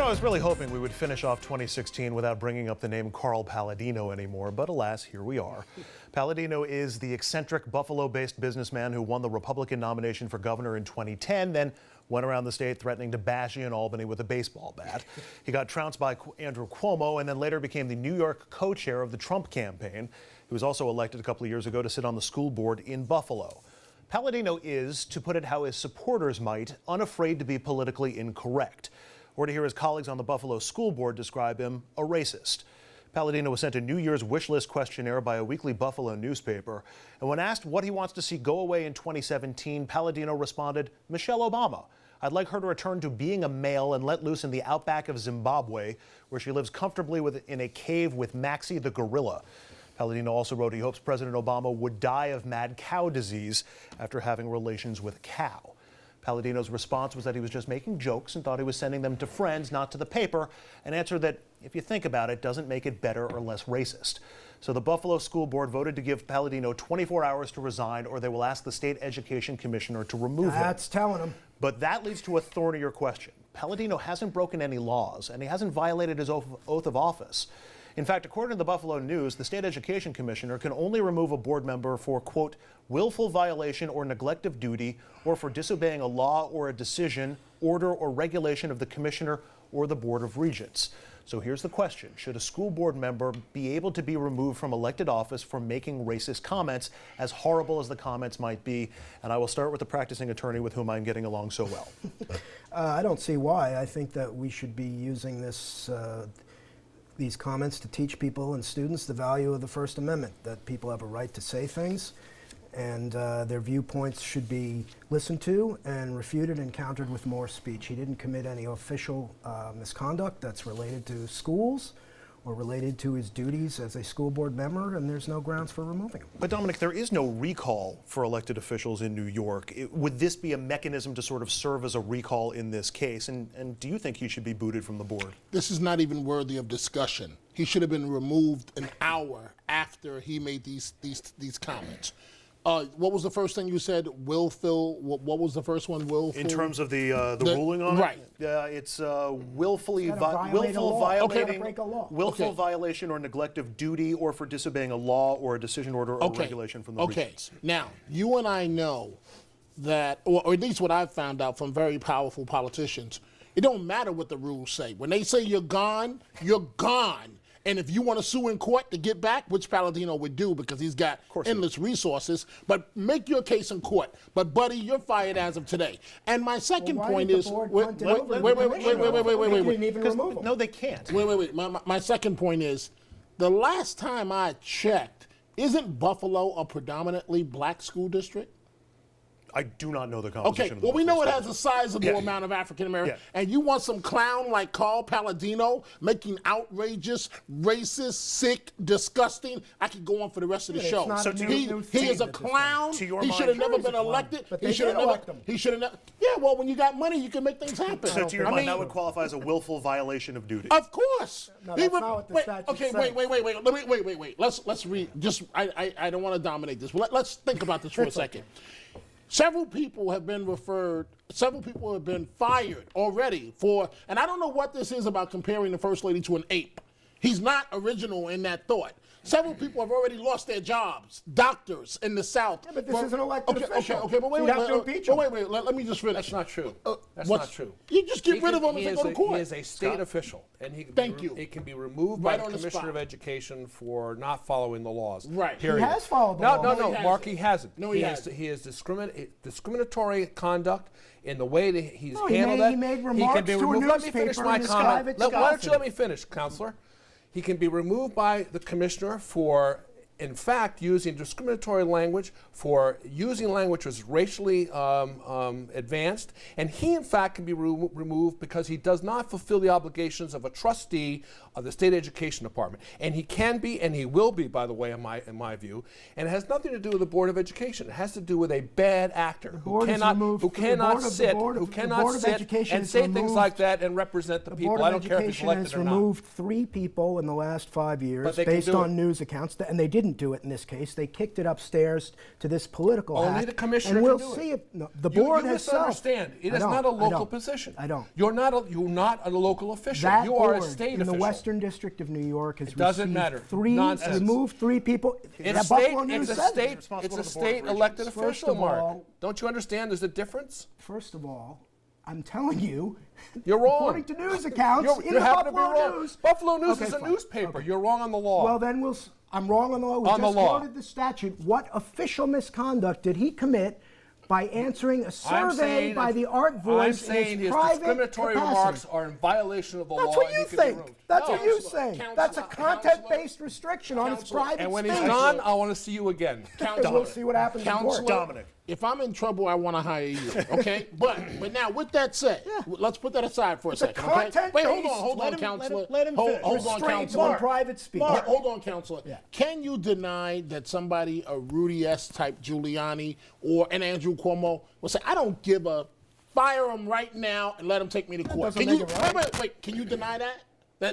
I was really hoping we would finish off 2016 without bringing up the name Carl Paladino anymore, but alas, here we are. Paladino is the eccentric Buffalo-based businessman who won the Republican nomination for governor in 2010, then went around the state threatening to bash Ian Albany with a baseball bat. He got trounced by Andrew Cuomo and then later became the New York co-chair of the Trump campaign. He was also elected a couple of years ago to sit on the school board in Buffalo. Paladino is, to put it how his supporters might, unafraid to be politically incorrect, or to hear his colleagues on the Buffalo school board describe him a racist. Paladino was sent a New Year's wish list questionnaire by a weekly Buffalo newspaper, and when asked what he wants to see go away in 2017, Paladino responded, Michelle Obama. I'd like her to return to being a male and let loose in the outback of Zimbabwe, where she lives comfortably in a cave with Maxie the gorilla. Paladino also wrote he hopes President Obama would die of mad cow disease after having relations with a cow. Paladino's response was that he was just making jokes and thought he was sending them to friends, not to the paper, an answer that, if you think about it, doesn't make it better or less racist. So the Buffalo School Board voted to give Paladino 24 hours to resign, or they will ask the state education commissioner to remove him. That's telling him. But that leads to a thornier question. Paladino hasn't broken any laws, and he hasn't violated his oath of office. In fact, according to the Buffalo News, the state education commissioner can only remove a board member for, quote, willful violation or neglect of duty, or for disobeying a law or a decision, order, or regulation of the commissioner or the Board of Regents. So here's the question. Should a school board member be able to be removed from elected office for making racist comments, as horrible as the comments might be? And I will start with the practicing attorney with whom I'm getting along so well. I don't see why. I think that we should be using these comments to teach people and students the value of the First Amendment, that people have a right to say things, and their viewpoints should be listened to and refuted and countered with more speech. He didn't commit any official misconduct that's related to schools or related to his duties as a school board member, and there's no grounds for removing him. But Dominic, there is no recall for elected officials in New York. Would this be a mechanism to sort of serve as a recall in this case? And do you think he should be booted from the board? This is not even worthy of discussion. He should have been removed an hour after he made these comments. What was the first thing you said? Willful. What was the first one? Willful. In terms of the ruling on right. it, it's willful violation or neglect of duty, or for disobeying a law or a decision, order, or regulation from the regents. Now, you and I know that, or at least what I've found out from very powerful politicians, it don't matter what the rules say. When they say you're gone, you're gone. And if you want to sue in court to get back, which Paladino would do because he's got endless resources, but make your case in court. But, buddy, you're fired as of today. And my second point is... Wait. No, they can't. Wait. My second point is, the last time I checked, isn't Buffalo a predominantly black school district? I do not know the composition of the we know it has a sizable amount of African Americans, and you want some clown like Carl Paladino making outrageous, racist, sick, disgusting. I could go on for the rest of the show. So he is a clown. He should have never been elected. He should have elected him. He should have never. Yeah, well, when you got money, you can make things happen. So to your mind, that would qualify as a willful violation of duty. Of course. No, that's not what the statute says. Wait. Let's read. Just I don't want to dominate this. But let's think about this for a second. Several people have been fired already for, and I don't know what this is about comparing the First Lady to an ape. He's not original in that thought. Several people have already lost their jobs. Doctors in the South. Yeah, but this is an elected official. Okay, but wait, let me just finish. That's not true. That's not true. You just get rid of him and go to court. He is a state official, and he can be removed by the Commissioner of Education for not following the laws. Right. Period. He has followed the laws. No, Mark, he hasn't. No, he hasn't. He has discriminatory conduct in the way that he's handled that. He made remarks can be to removed. a Let me finish newspaper my in comment. Wisconsin. Why don't you let me finish, Counselor? He can be removed by the Commissioner for, in fact, using discriminatory language, for using language which was racially advanced, and he, in fact, can be removed because he does not fulfill the obligations of a trustee of the State Education Department. And he can be, and he will be, by the way, in my view, and it has nothing to do with the Board of Education. It has to do with a bad actor who cannot sit and say things like that and represent the people. I don't care if he's elected or not. The Board of Education has removed 3 people in the last 5 years based on news accounts, and they didn't didn't do it in this case. They kicked it upstairs to this political Only hack, the commissioner and we'll can do see it. if no, the board you herself. misunderstand. It I is don't, not a I local don't. position. I don't. You're not a local official. That You are a board state in official. the Western District of New York has doesn't matter. Nonsense. removed 3 people. It's That state. Buffalo News It's a said state. it. It's a Responsible to the Board of state elected Regents. official, First of Mark. all- Don't you understand? There's a difference. First of all, I'm telling you, You're wrong. according to news accounts, You in the happen to be Buffalo wrong. News. Buffalo News Okay, is a fine. newspaper. You're wrong on the law. Well, then I'm wrong on the law. We On the just law. quoted the statute. What official misconduct did he commit by answering a survey by the Art Voice I'm saying in his his private discriminatory capacity? remarks are in violation of the That's law. what and you he can be think. removed. That's No. what you Counselor, think. Counselor, That's a Counselor, content-based restriction on his Counselor, private And when speech. he's gone, I want to see you again. We'll see what happens in Counselor, court. Dominic. If I'm in trouble, I want to hire you. Okay, but now with that said, let's put that aside for a second. Okay? content-based- Wait, hold Let on, him- Counselor. let him hold finish. on, Restraints Counselor. on private speech. Hold on, Counselor. Yeah. Can you deny that somebody, a Rudy S. type Giuliani or an Andrew Cuomo, will say, I don't give a, fire him right now and let him take me to court? doesn't Can you, make it right. wait, can you deny that?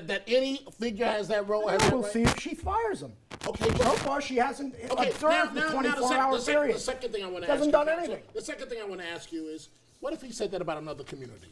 That any figure has that role? Has Well, that we'll right? see if she fires him. Okay, So far, she hasn't Okay, observed the 24-hour period. The second thing I want to Hasn't ask done you, Counselor, anything. the second thing I want to ask you is, what if he said that about another community?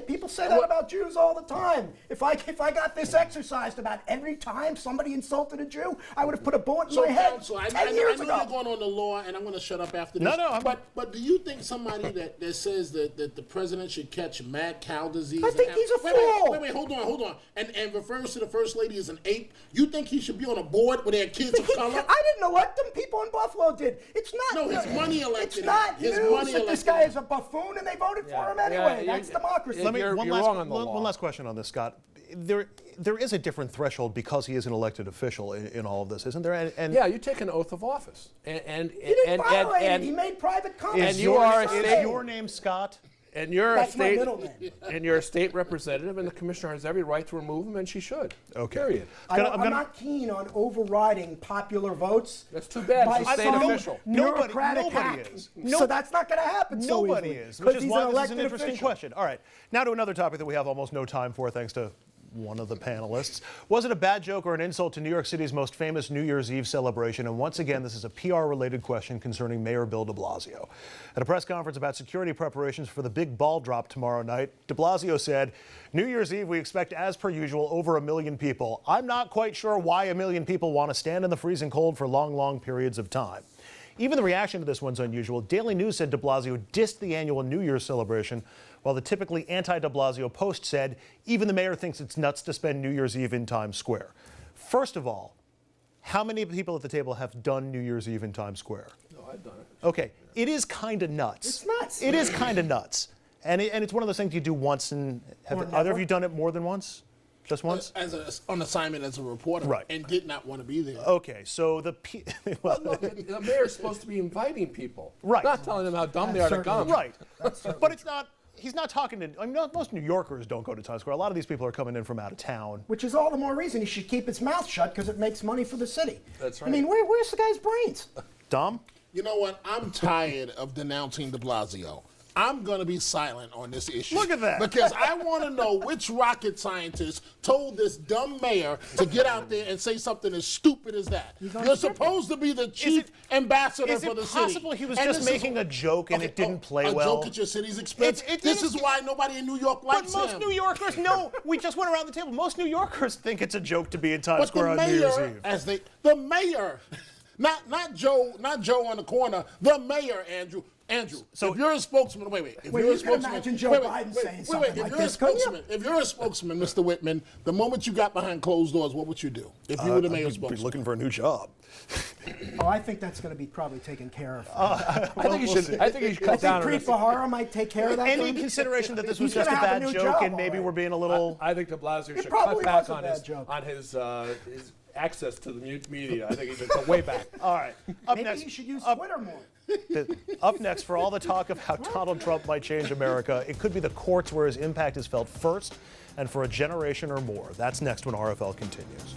People say that about Jews all the time. If I got this exercised about every time somebody insulted a Jew, I would have put a bullet in So, my head Counsel, 10 I years know ago. you're going on the law, and I'm going to shut up after this. No, but do you think somebody that says that the president should catch mad cow disease? I think and he's a wait, fool. Wait, hold on. And refers to the first lady as an ape. You think he should be on a board where there are kids of color? I didn't elect him. People in Buffalo did. It's not. No, his money elected It's him. not His news money that this elected guy him. is a buffoon and they voted for him Yeah, anyway. yeah, That's democracy. Let me- You're wrong on the law. One last question on this, Scott. There is a different threshold because he is an elected official in all of this, isn't there? And Yeah, you take an oath of office, and He didn't violate it. He made private comments. and you are a is state- your name Scott? and you're That's a my state, middle name. and you're a state representative, and the commissioner has every right to remove him, and she should. Okay. Period. I'm gonna- not keen on overriding popular votes. That's too bad. by It's a state some official. bureaucratic Nobody hack. is. So that's not going to happen so Nobody easily, is, 'cause which is he's why an this is an elected interesting official. question. All right, now to another topic that we have almost no time for, thanks to one of the panelists. Was it a bad joke or an insult to New York City's most famous New Year's Eve celebration? And once again, this is a PR-related question concerning Mayor Bill de Blasio. At a press conference about security preparations for the big ball drop tomorrow night, de Blasio said, New Year's Eve, we expect, as per usual, over 1 million people. I'm not quite sure why 1 million people want to stand in the freezing cold for long, long periods of time. Even the reaction to this one's unusual. Daily News said de Blasio dissed the annual New Year's celebration, while the typically anti-de Blasio Post said, even the mayor thinks it's nuts to spend New Year's Eve in Times Square. First of all, how many people at the table have done New Year's Eve in Times Square? No, I've done it. Okay, it is kind of nuts. It's nuts. It is kind of nuts. And it's one of those things you do once and have Or either of never. you done it more than once? Just once? On assignment as a reporter, Right. and did not want to be there. Okay, so well, Look, the mayor's supposed to be inviting people, Right. not telling them how dumb they are to certainly come. right. But it's not. He's not talking to. I mean, most New Yorkers don't go to Times Square. A lot of these people are coming in from out of town. Which is all the more reason he should keep his mouth shut because it makes money for the city. That's I mean, right. where's the guy's brains? Dom? You know what? I'm tired of denouncing de Blasio. I'm going to be silent on this issue. Look at that. Because I want to know which rocket scientist told this dumb mayor to get out there and say something as stupid as that. You're supposed to be the chief ambassador Is for it the city. possible he was And just this is- making a joke and it didn't play a well? joke at your city's expense? It This didn't- is why nobody in New York But likes most him. New Yorkers, no, we just went around the table. Most New Yorkers think it's a joke to be in Times But Square the on New Year's mayor, Eve. the mayor, not Joe on the corner, the mayor, Andrew. So if you're a spokesman, wait. If Well, you're a you can spokesman, imagine Joe Biden saying something If like you're this, a couldn't you? spokesman, if you're a spokesman, Mr. Whitman, the moment you got behind closed doors, what would you do if you were the mayor's I'd be spokesman? looking for a new job. Oh, I think that's going to be probably taken care of. I think you should. I think you should I cut down think on Preet this. Bharara might take care of that. Any for him. consideration that this was He's just a gonna have bad new joke job and maybe already. we're being a little. I think de Blasio should probably cut back was a on bad joke. his access to the media. I think he should go way back. All right. Up Maybe next. you should use up- Twitter more. Up next, for all the talk of how Donald Trump might change America, it could be the courts where his impact is felt first and for a generation or more. That's next when RFL continues.